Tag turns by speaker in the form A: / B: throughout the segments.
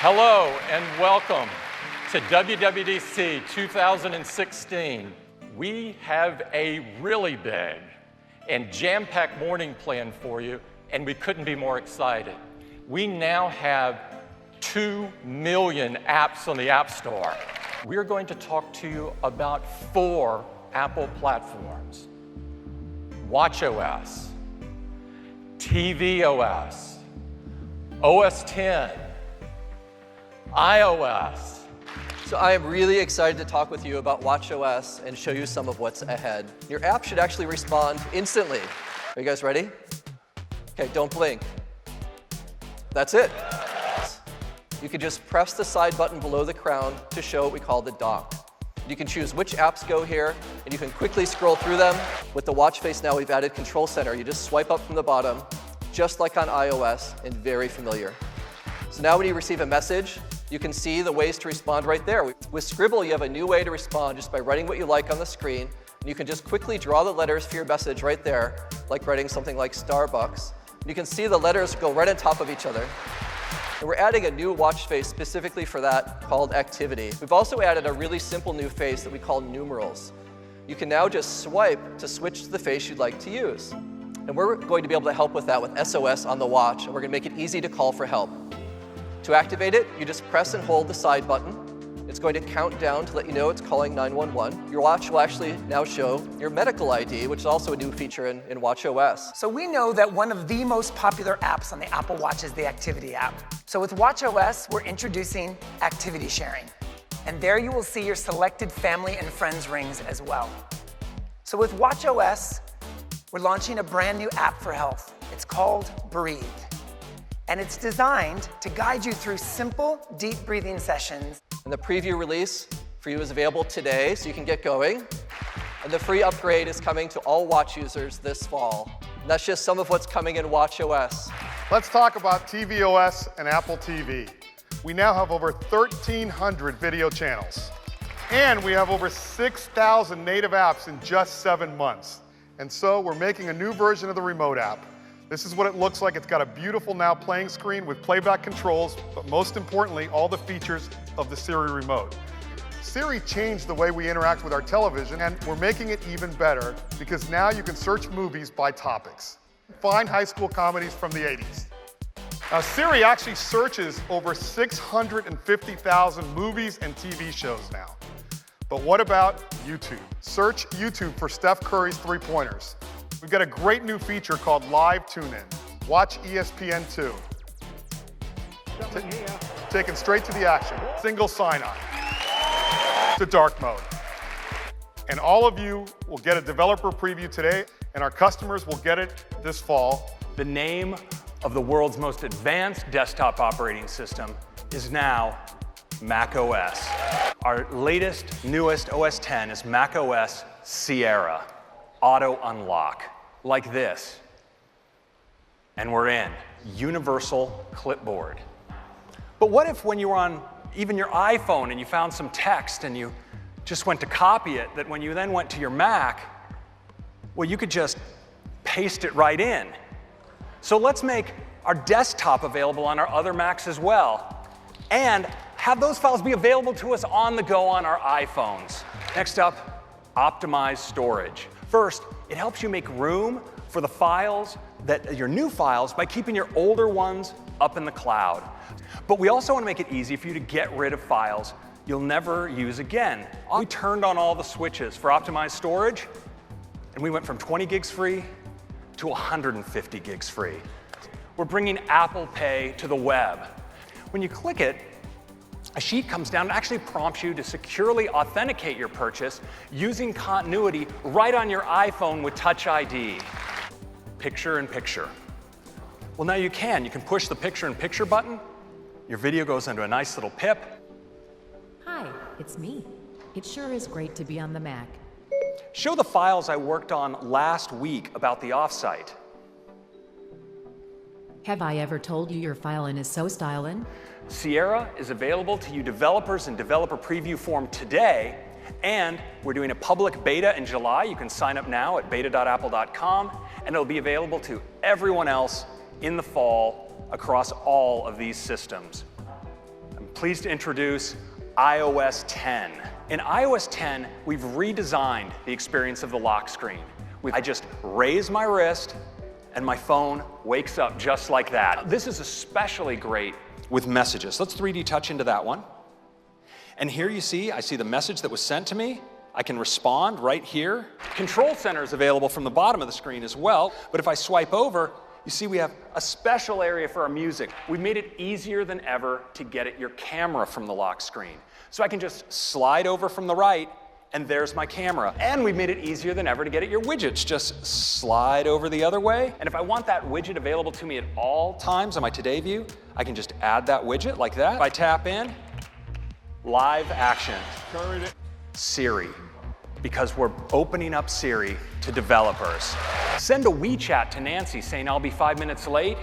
A: Hello and welcome to WWDC 2016. We have a really big and jam-packed morning planned for you, and we couldn't be more excited. We now have 2 million apps on the App Store. We're going to talk to you about 4 Apple platforms: watchOS, tvOS, OS X, iOS.
B: So I am really excited to talk with you about watchOS and show you some of what's ahead. Your app should actually respond instantly. Are you guys ready? Okay, don't blink. That's it. You can just press the side button below the crown to show what we call the dock. You can choose which apps go here, and you can quickly scroll through them. With the watch face now, we've added Control Center. You just swipe up from the bottom, just like on iOS, and very familiar. So now when you receive a message, you can see the ways to respond right there. With Scribble, you have a new way to respond just by writing what you like on the screen, and you can just quickly draw the letters for your message right there, like writing something like Starbucks. And you can see the letters go right on top of each other. And we're adding a new watch face specifically for that called Activity. We've also added a really simple new face that we call numerals. You can now just swipe to switch to the face you'd like to use. And we're going to be able to help with that with SOS on the watch, and we're going to make it easy to call for help. To activate it, you just press and hold the side button. It's going to count down to let you know it's calling 911. Your watch will actually now show your medical ID, which is also a new feature in watchOS.
C: So we know that one of the most popular apps on the Apple Watch is the Activity app. So with watchOS, we're introducing activity sharing. And there you will see your selected family and friends rings as well. So with watchOS, we're launching a brand new app for health. It's called Breathe. And it's designed to guide you through simple, deep breathing sessions.
B: And the preview release for you is available today, so you can get going. And the free upgrade is coming to all watch users this fall. And that's just some of what's coming in watchOS.
D: Let's talk about tvOS and Apple TV. We now have over 1,300 video channels. And we have over 6,000 native apps in just 7 months. And so we're making a new version of the Remote app. This is what it looks like. It's got a beautiful now playing screen with playback controls, but most importantly, all the features of the Siri remote. Siri changed the way we interact with our television, and we're making it even better because now you can search movies by topics. Find high school comedies from the 80s. Now, Siri actually searches over 650,000 movies and TV shows now. But what about YouTube? Search YouTube for Steph Curry's three-pointers. We've got a great new feature called Live Tune-In. Watch ESPN2. Taken straight to the action. Single sign-on. To dark mode. And all of you will get a developer preview today, and our customers will get it this fall.
E: The name of the world's most advanced desktop operating system is now macOS. Our latest, newest OS X is macOS Sierra. Auto unlock, like this. And we're in universal clipboard. But what if when you were on even your iPhone and you found some text and you just went to copy it, that when you then went to your Mac, well, you could just paste it right in. So let's make our desktop available on our other Macs as well, and have those files be available to us on the go on our iPhones. Next up, optimize storage. First, it helps you make room for the files, your new files, by keeping your older ones up in the cloud. But we also want to make it easy for you to get rid of files you'll never use again. We turned on all the switches for optimized storage, and we went from 20 gigs free to 150 gigs free. We're bringing Apple Pay to the web. When you click it, a sheet comes down and actually prompts you to securely authenticate your purchase using continuity right on your iPhone with Touch ID. Picture in picture. Well, now you can push the picture in picture button. Your video goes into a nice little pip.
F: Hi, it's me. It sure is great to be on the Mac.
E: Show the files I worked on last week about the offsite.
F: Have I ever told you your filing is so stylin'?
E: Sierra is available to you developers in developer preview form today, and we're doing a public beta in July. You can sign up now at beta.apple.com, and it'll be available to everyone else in the fall across all of these systems. pleased to introduce iOS 10. In iOS 10, we've redesigned the experience of the lock screen. I just raise my wrist and my phone wakes up just like that. This is especially great with messages. Let's 3D touch into that one. And here you see, I see the message that was sent to me. I can respond right here. Control Center is available from the bottom of the screen as well, but if I swipe over, you see we have a special area for our music. We made it easier than ever to get at your camera from the lock screen. So I can just slide over from the right, and there's my camera. And we've made it easier than ever to get at your widgets. Just slide over the other way, and if I want that widget available to me at all times on my Today view, I can just add that widget like that. If I tap in, live action. Siri, because we're opening up Siri to developers. Send a WeChat to Nancy saying I'll be 5 minutes late,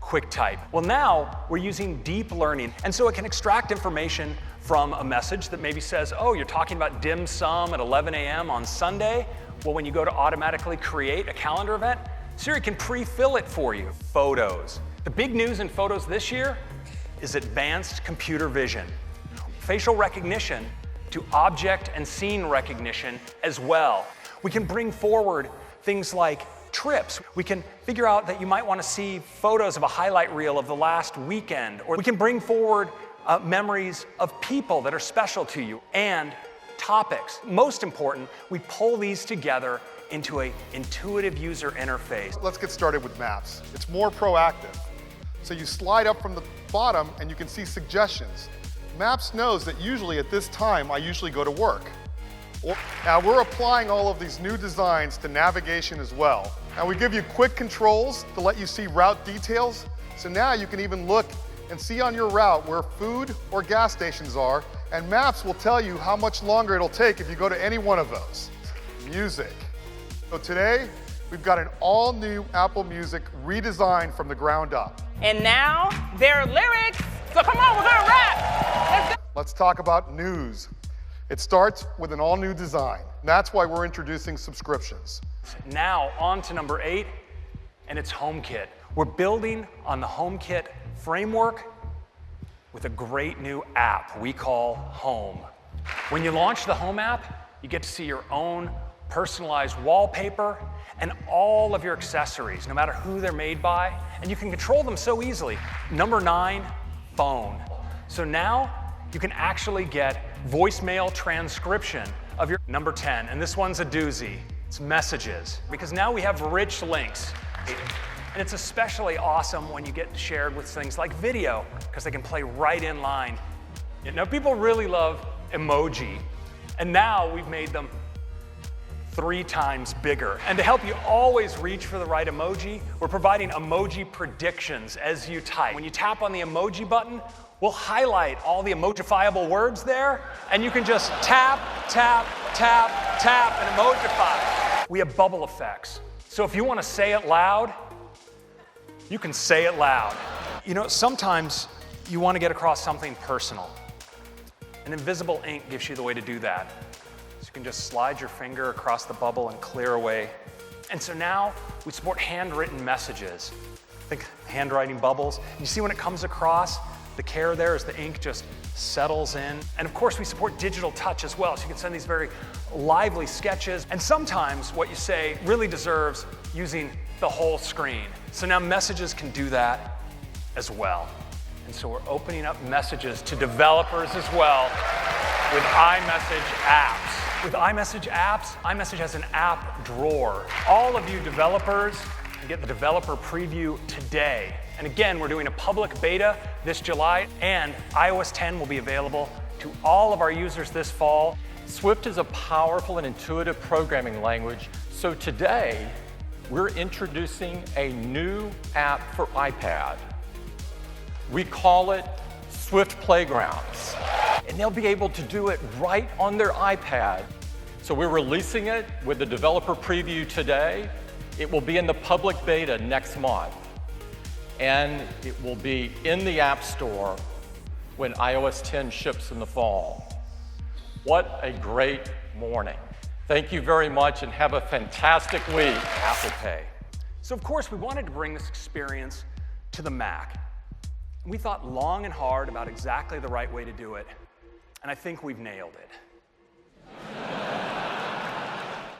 E: quick type. Well, now we're using deep learning, and so it can extract information from a message that maybe says, oh, you're talking about dim sum at 11 a.m. on Sunday. Well, when you go to automatically create a calendar event, Siri can pre-fill it for you. Photos. The big news in photos this year is advanced computer vision. Facial recognition to object and scene recognition as well. We can bring forward things like trips. We can figure out that you might want to see photos of a highlight reel of the last weekend, or we can bring forward memories of people that are special to you and topics. Most important, we pull these together into an intuitive user interface.
D: Let's get started with Maps. It's more proactive. So you slide up from the bottom and you can see suggestions. Maps knows that usually at this time, I usually go to work. Now we're applying all of these new designs to navigation as well. Now we give you quick controls to let you see route details. So now you can even look and see on your route where food or gas stations are, and Maps will tell you how much longer it'll take if you go to any one of those. Music. So today, we've got an all-new Apple Music redesigned from the ground up.
G: And now, their lyrics. So come on, we're gonna rap.
D: Let's talk about news. It starts with an all-new design. That's why we're introducing subscriptions.
E: Now, on to number 8, and it's HomeKit. We're building on the HomeKit framework with a great new app we call Home. When you launch the Home app, you get to see your own personalized wallpaper and all of your accessories, no matter who they're made by, and you can control them so easily. Number 9, phone. So now you can actually get voicemail transcription of your number 10, and this one's a doozy. It's messages, because now we have rich links. And it's especially awesome when you get shared with things like video, because they can play right in line. You know, people really love emoji, and now we've made them 3 times bigger. And to help you always reach for the right emoji, we're providing emoji predictions as you type. When you tap on the emoji button, we'll highlight all the emojifiable words there, and you can just tap, tap, tap, tap, and emojify. We have bubble effects. So if you want to say it loud, you can say it loud. You know, sometimes you want to get across something personal. And invisible ink gives you the way to do that. So you can just slide your finger across the bubble and clear away. And so now we support handwritten messages. Think handwriting bubbles. You see when it comes across, the care there is the ink just settles in. And of course we support digital touch as well, so you can send these very lively sketches. And sometimes what you say really deserves using the whole screen. So now messages can do that as well. And so we're opening up messages to developers as well with iMessage apps. With iMessage apps, iMessage has an app drawer. All of you developers can get the developer preview today. And again, we're doing a public beta this July, and iOS 10 will be available to all of our users this fall.
A: Swift is a powerful and intuitive programming language, so today we're introducing a new app for iPad. We call it Swift Playgrounds, and they'll be able to do it right on their iPad. So we're releasing it with the developer preview today. It will be in the public beta next month, and it will be in the App Store when iOS 10 ships in the fall. What a great morning. Thank you very much and have a fantastic week.
E: Apple Pay. So of course we wanted to bring this experience to the Mac. We thought long and hard about exactly the right way to do it, and I think we've nailed it.